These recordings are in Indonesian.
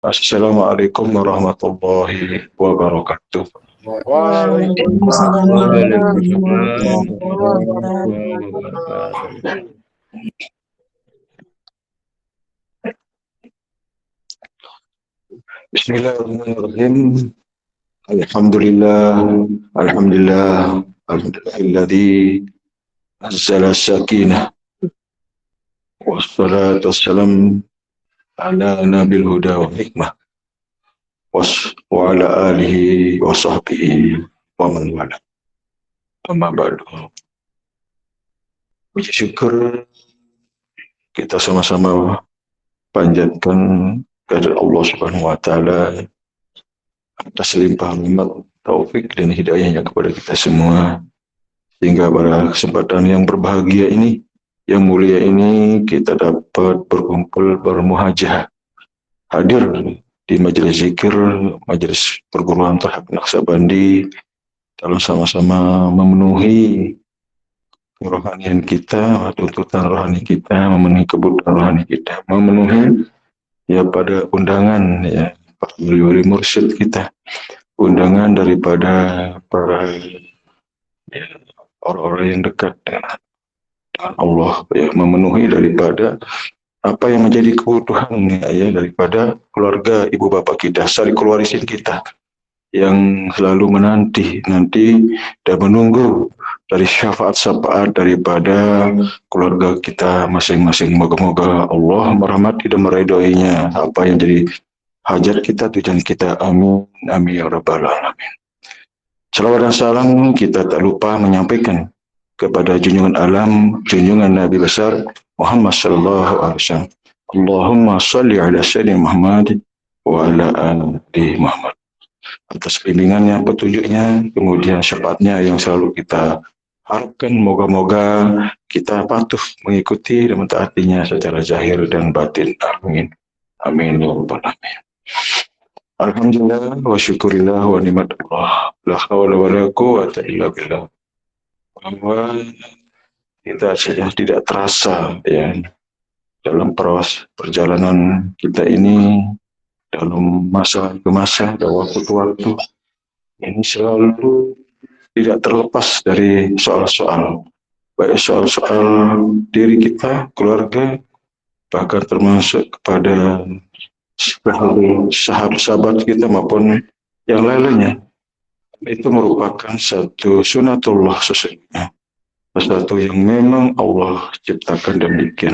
Assalamualaikum warahmatullahi wabarakatuh. Waalaikumsalam Waalaikumsalam warahmatullahi warahmatullahi wabarakatuh. wabarakatuh. Bismillahirrahmanirrahim. Alhamdulillah, alhamdulillah, alhamdulillahilladzi nazzala sakinah wassalatu wassalam ala nabil huda wa hikmah wa ala alihi wa sahbihi wa man wala. Amma ba'du. Puji syukur kita sama-sama panjatkan kepada Allah Subhanahu wa taala atas limpahan nikmat, taufik dan hidayahnya kepada kita semua, sehingga pada kesempatan yang berbahagia ini, yang mulia ini, kita dapat berkumpul bermuhajah, hadir di majelis zikir, majelis perguruan Thalab Naqsabandi, dalam sama-sama memenuhi kerohanian kita, tuntutan rohani kita, memenuhi kebutuhan rohani kita, memenuhi ya pada undangan ya para wali mursyid kita, undangan daripada para ya, orang-orang yang dekat dengan Allah, ya, memenuhi daripada apa yang menjadi kebutuhan ya daripada keluarga ibu bapak kita, saling warisin kita yang selalu nanti dan menunggu dari syafaat daripada keluarga kita masing-masing. Moga-moga Allah merahmati dan meridhoinya apa yang jadi hajat kita, tujuan kita. Amin, amin ya rabbal alamin. Salawat dan salam kita tak lupa menyampaikan kepada junjungan alam, junjungan Nabi besar Muhammad sallallahu alaihi wasallam. Allahumma salli ala sayyidina Muhammad wa ala ali Muhammad. Atas bimbingannya, petunjuknya, kemudian syafaatnya yang selalu kita harapkan, moga-moga kita patuh mengikuti dan mentaatinya secara zahir dan batin. Amin. Amin ya rabbal alamin. Alhamdulillah wa syukurillah wa ni'matullah. La haula wa la quwwata illa billah. Bahwa kita sudah tidak terasa ya dalam perjalanan kita ini, dalam masa ke masa dan waktu ke waktu ini selalu tidak terlepas dari soal-soal, baik soal-soal diri kita, keluarga, bahkan termasuk kepada sahabat-sahabat kita maupun yang lainnya. Itu merupakan satu sunatullah sesungguhnya, sesuatu yang memang Allah ciptakan dan bikin.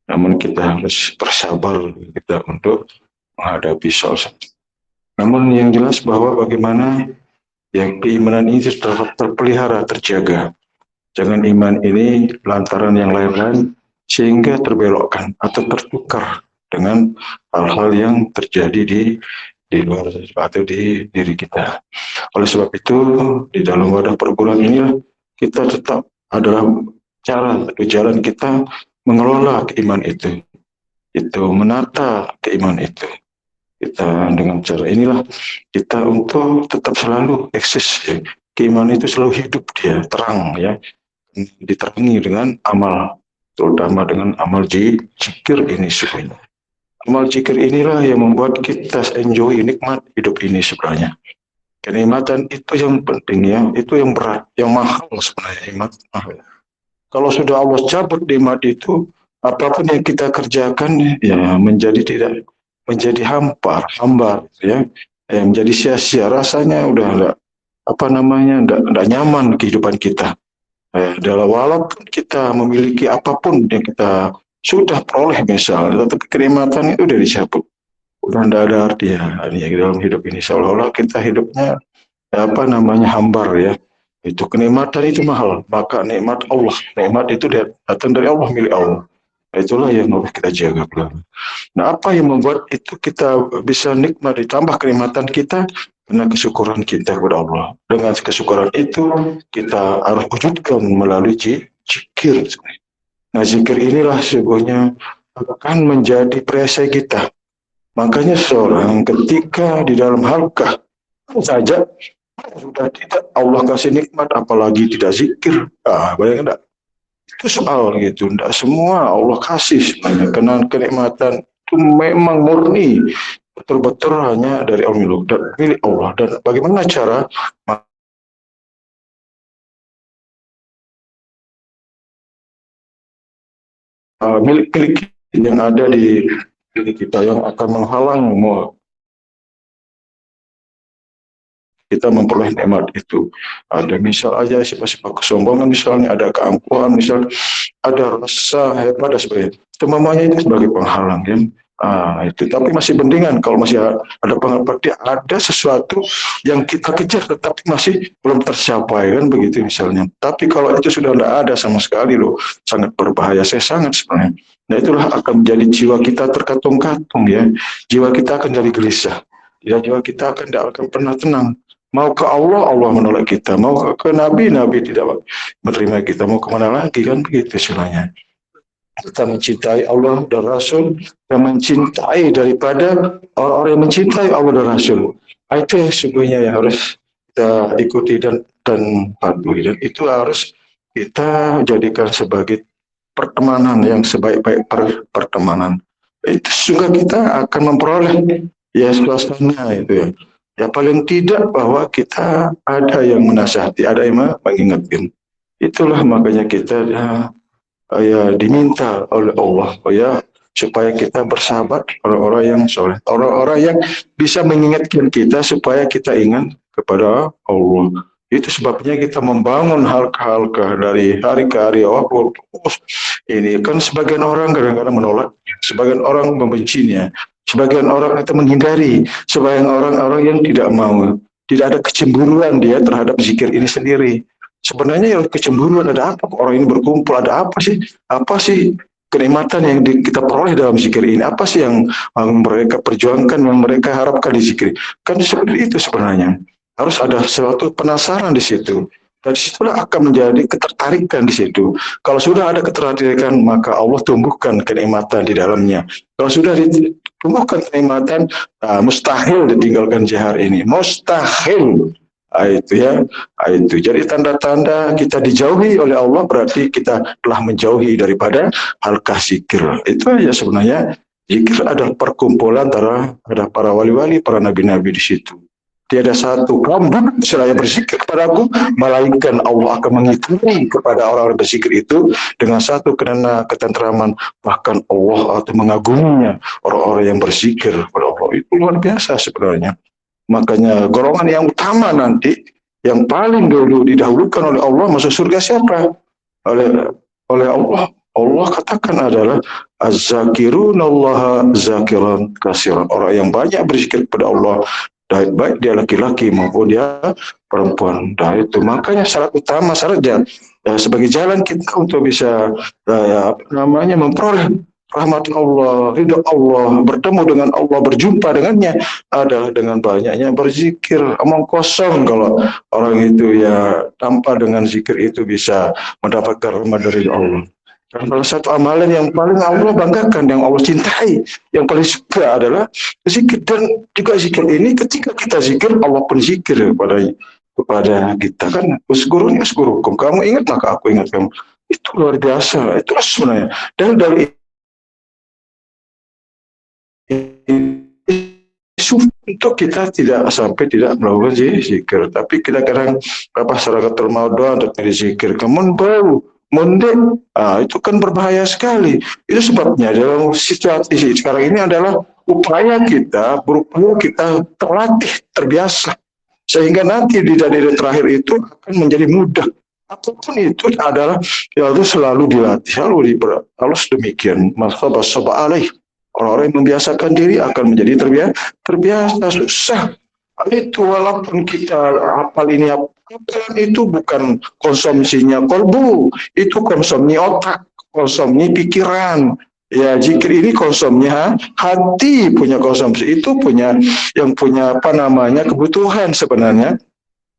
Namun kita harus bersabar kita untuk menghadapi soal. Namun yang jelas bahwa bagaimana yang keimanan ini terpelihara, terjaga. Jangan iman ini lantaran yang lain-lain sehingga terbelokkan atau tertukar dengan hal-hal yang terjadi di luar atau di diri kita. Oleh sebab itu, di dalam wadah perguruan ini kita tetap adalah cara atau jalan kita mengelola keimanan itu menata keimanan itu. Kita dengan cara inilah kita untuk tetap selalu eksis ya. Keimanan itu selalu hidup, dia terang ya, diterangi dengan amal, terutama dengan amal zikir ini sebenarnya. Amal zikir inilah yang membuat kita enjoy nikmat hidup ini sebenarnya. Kenikmatan itu yang penting ya, itu yang berat, yang mahal sebenarnya, nikmat mahal. Kalau sudah Allah cabut nikmat itu, apapun yang kita kerjakan ya menjadi hambar ya, menjadi sia-sia, rasanya udah enggak nyaman kehidupan kita. Dalam walaupun kita memiliki apapun yang kita sudah peroleh misalnya, tetapi kenikmatan itu udah dicabut, udah enggak ada artinya ya, dalam hidup ini seolah-olah kita hidupnya hambar ya. Itu kenikmatan itu mahal, maka nikmat Allah, nikmat itu datang dari Allah, milik Allah. Itulah yang harus kita jaga. Nah, apa yang membuat itu kita bisa nikmat, ditambah kenikmatan kita karena kesyukuran kita kepada Allah. Dengan kesyukuran itu kita harus wujudkan melalui zikir. Nah, zikir inilah sesungguhnya akan menjadi perisai kita. Makanya seorang ketika di dalam halqah saja sudah tidak Allah kasih nikmat, apalagi tidak zikir. Bayangkan enggak? Itu soal gitu, tidak semua Allah kasih sebenarnya. Kenikmatan itu memang murni betul-betul hanya dari Allah dan milik Allah. Dan bagaimana cara milik-milik yang ada di diri kita yang akan menghalang kita memperoleh nikmat itu. Ada misal aja sifat-sifat kesombongan, misalnya ada keangkuhan, misal ada rasa hebat dan sebagainya. Semuanya itu sebagai penghalang ya. Itu tapi masih mendingan kalau masih ada pengertian, ada sesuatu yang kita kejar tetapi masih belum tercapai kan begitu misalnya. Tapi kalau itu sudah tidak ada sama sekali loh, sangat berbahaya, saya sangat sebenarnya. Nah itulah akan menjadi jiwa kita terkatung-katung ya, jiwa kita akan jadi gelisah, ya jiwa kita tidak akan pernah tenang. Mau ke Allah, Allah menolak kita. Mau ke Nabi, Nabi tidak menerima kita. Mau kemana lagi kan begitu istilahnya. Kita mencintai Allah dan Rasul, dan mencintai daripada orang-orang yang mencintai Allah dan Rasul. Itu sesungguhnya yang harus kita ikuti dan patuhi. Dan itu harus kita jadikan sebagai pertemanan yang sebaik-baik pertemanan. Itu sehingga kita akan memperoleh ya suasana itu ya. Ya paling tidak bahwa kita ada yang menasihati, ada yang mengingatkan. Itulah makanya kita ya diminta oleh Allah ya supaya kita bersahabat orang-orang yang soleh, orang-orang yang bisa mengingatkan kita supaya kita ingat kepada Allah. Itu sebabnya kita membangun halqa-halqa dari hari ke hari. Ini kan sebagian orang kadang-kadang menolak, sebagian orang membencinya, sebagian orang itu menghindari, sebagian orang-orang yang tidak mau, tidak ada kecemburuan dia terhadap zikir ini sendiri. Sebenarnya yang kecemburuan ada apa? Orang ini berkumpul ada apa sih? Apa sih kenikmatan yang kita peroleh dalam zikir ini? Apa sih yang mereka perjuangkan, yang mereka harapkan di zikir? Kan seperti itu sebenarnya. Harus ada suatu penasaran di situ. Dan disitulah akan menjadi ketertarikan di situ. Kalau sudah ada ketertarikan, maka Allah tumbuhkan kenikmatan di dalamnya. Kalau sudah tumbuhkan kenikmatan, mustahil ditinggalkan jihar ini. Mustahil. Itu ya. Itu. Jadi tanda-tanda kita dijauhi oleh Allah berarti kita telah menjauhi daripada halqah zikir. Itu aja sebenarnya. Zikir adalah perkumpulan antara ada para wali-wali, para nabi-nabi di situ. Tiada satu kaum seraya berzikir kepada aku, melainkan Allah akan mengikuti kepada orang-orang berzikir itu dengan satu karena ketentraman, bahkan Allah atau mengaguminya orang-orang yang berzikir kepada Allah. Itu luar biasa sebenarnya. Makanya golongan yang utama nanti, yang paling dulu didahulukan oleh Allah masuk surga siapa? Oleh Allah. Allah katakan adalah az-zakirunallaha zakiran kasiran. Orang yang banyak berzikir kepada Allah, baik dia laki-laki maupun dia perempuan. Nah itu makanya syarat utama syaratnya sebagai jalan kita untuk bisa memperoleh rahmat Allah, ridha Allah, bertemu dengan Allah, berjumpa dengannya adalah dengan banyaknya berzikir. Omong kosong kalau orang itu ya tanpa dengan zikir itu bisa mendapatkan rahmat dari Allah. Dan salah satu amalan yang paling Allah banggakan, yang Allah cintai, yang paling suka adalah zikir. Dan juga zikir ini ketika kita zikir, Allah pun zikir kepada kita kan. Uskuruni uskurukum, kamu ingat maka aku ingat kamu. Itu luar biasa, itu sebenarnya. Dan dari untuk kita tidak sampai tidak melakukan zikir, tapi kita kadang syarakatul maudhu untuk zikir, kemun bau mondek, itu kan berbahaya sekali. Itu sebabnya dalam situasi sekarang ini adalah upaya kita, berupaya kita terlatih, terbiasa. Sehingga nanti di daerah terakhir itu akan menjadi mudah. Apapun itu adalah harus selalu dilatih, harus demikian. Maka basaba alaih. Orang-orang yang membiasakan diri akan menjadi terbiasa, susah. Itu walaupun kita hafal ini, itu bukan konsumsinya kolbu, itu konsumsi otak, konsumsi pikiran. Ya zikir ini konsumsinya hati, punya konsumsi itu yang punya kebutuhan sebenarnya.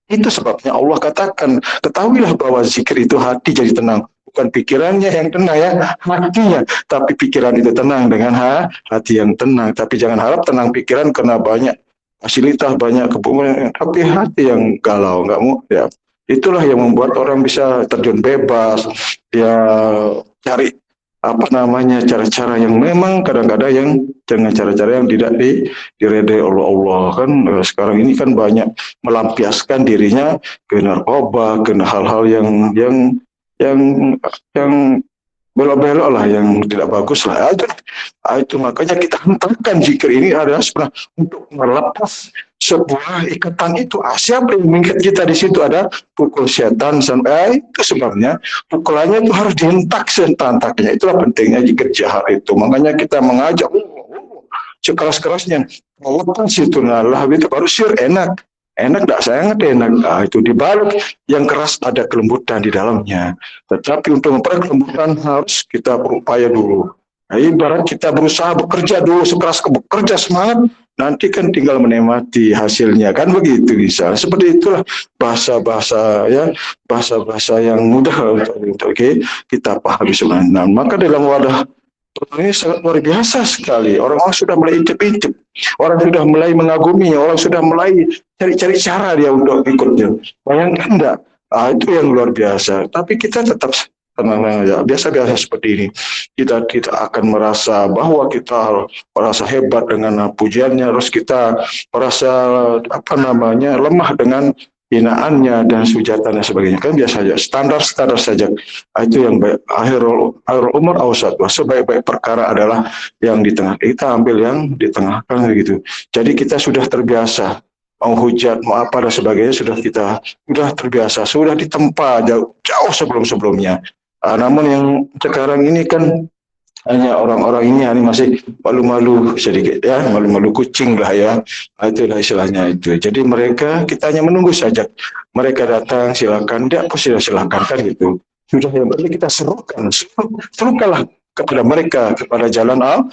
Itu sebabnya Allah katakan, ketahuilah bahwa zikir itu hati jadi tenang. Bukan pikirannya yang tenang ya, hatinya. Tapi pikiran itu tenang dengan hati yang tenang. Tapi jangan harap tenang pikiran karena banyak fasilitas, banyak kebutuhan, tapi hati yang galau, nggak mau ya. Itulah yang membuat orang bisa terjun bebas, ya cari cara-cara yang memang kadang-kadang yang dengan cara-cara yang tidak diredai oleh Allah kan. Sekarang ini kan banyak melampiaskan dirinya ke narkoba, ke hal-hal yang yang belok-belok lah, yang tidak bagus lah. Itu makanya kita hentakkan zikir ini adalah sebenarnya untuk melepas sebuah ikatan itu. Siapa yang mengikat kita di situ? Ada pukul setan sampai itu sebabnya pukulannya itu harus dihentak sehentak-hentaknya. Itulah pentingnya zikir jahar itu. Makanya kita mengajak sekeras-kerasnya melepas itu, nah itu baru sir enak. Enak tak sangat enak. Itu dibalut yang keras, ada kelembutan di dalamnya. Tetapi untuk memperoleh kelembutan harus kita berupaya dulu. Nah, ibarat kita berusaha bekerja dulu, sekeras bekerja semangat, nanti kan tinggal menikmati hasilnya kan begitu bisa. Seperti itulah bahasa-bahasa yang mudah untuk kita pahami sebenarnya. Nah, maka dalam wadah ini sangat luar biasa sekali. Orang-orang sudah mulai intip-intip, orang sudah mulai mengagumi, orang sudah mulai cari-cari cara dia untuk ikutnya. Bayangkan enggak? Itu yang luar biasa. Tapi kita tetap tenang aja, biasa-biasa seperti ini. Kita akan merasa bahwa kita merasa hebat dengan pujiannya, terus kita merasa lemah dengan hinaannya dan sujatan dan sebagainya. Kan biasa saja, standar saja. Itu yang baik. Akhirul umur awsat. Sebaik-baik perkara adalah yang di tengah. Kita ambil yang di tengah kan begitu. Jadi kita sudah terbiasa mau hujat, mau apa dan sebagainya, sudah terbiasa, sudah ditempa jauh sebelum-sebelumnya. Namun yang sekarang ini kan hanya orang-orang ini masih malu-malu sedikit ya, malu-malu kucing lah ya. Itulah istilahnya itu. Jadi kita hanya menunggu saja. Mereka datang, silakan, dia pun silakan kan gitu. Sudah yang berarti kita serukanlah kepada mereka, kepada jalan Allah.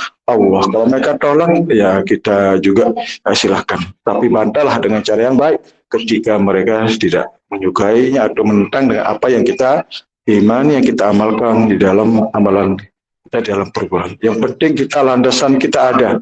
Kalau mereka tolong, ya kita juga silakan. Tapi bantahlah dengan cara yang baik. Ketika mereka tidak menyukainya atau menentang dengan apa yang kita imani, yang kita amalkan di dalam amalan kita dalam perbuatan. Yang penting kita landasan kita ada,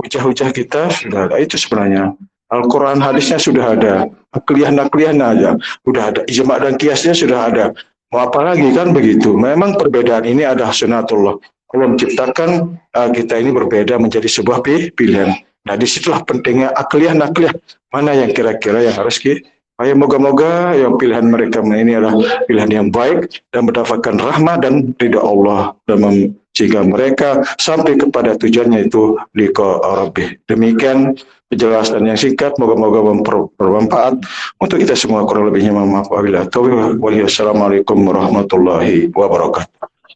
hujah-hujah kita sudah ada. Itu sebenarnya Al-Quran, hadisnya sudah ada, nakliyah aja sudah ada, ijma dan kiasnya sudah ada. Mau apa lagi kan begitu. Memang perbedaan ini ada sunatullah. Allah menciptakan kita ini berbeda menjadi sebuah pilihan. Nah disitulah pentingnya nakliyah, mana yang kira-kira yang harus moga-moga yang pilihan mereka ini adalah pilihan yang baik dan mendapatkan rahmat dan ridha Allah, dan sehingga mereka sampai kepada tujuannya itu liqa rabbih. Demikian penjelasan yang singkat, moga-moga bermanfaat untuk kita semua. Kurang lebihnya mohon maaf. Wassalamualaikum warahmatullahi wabarakatuh.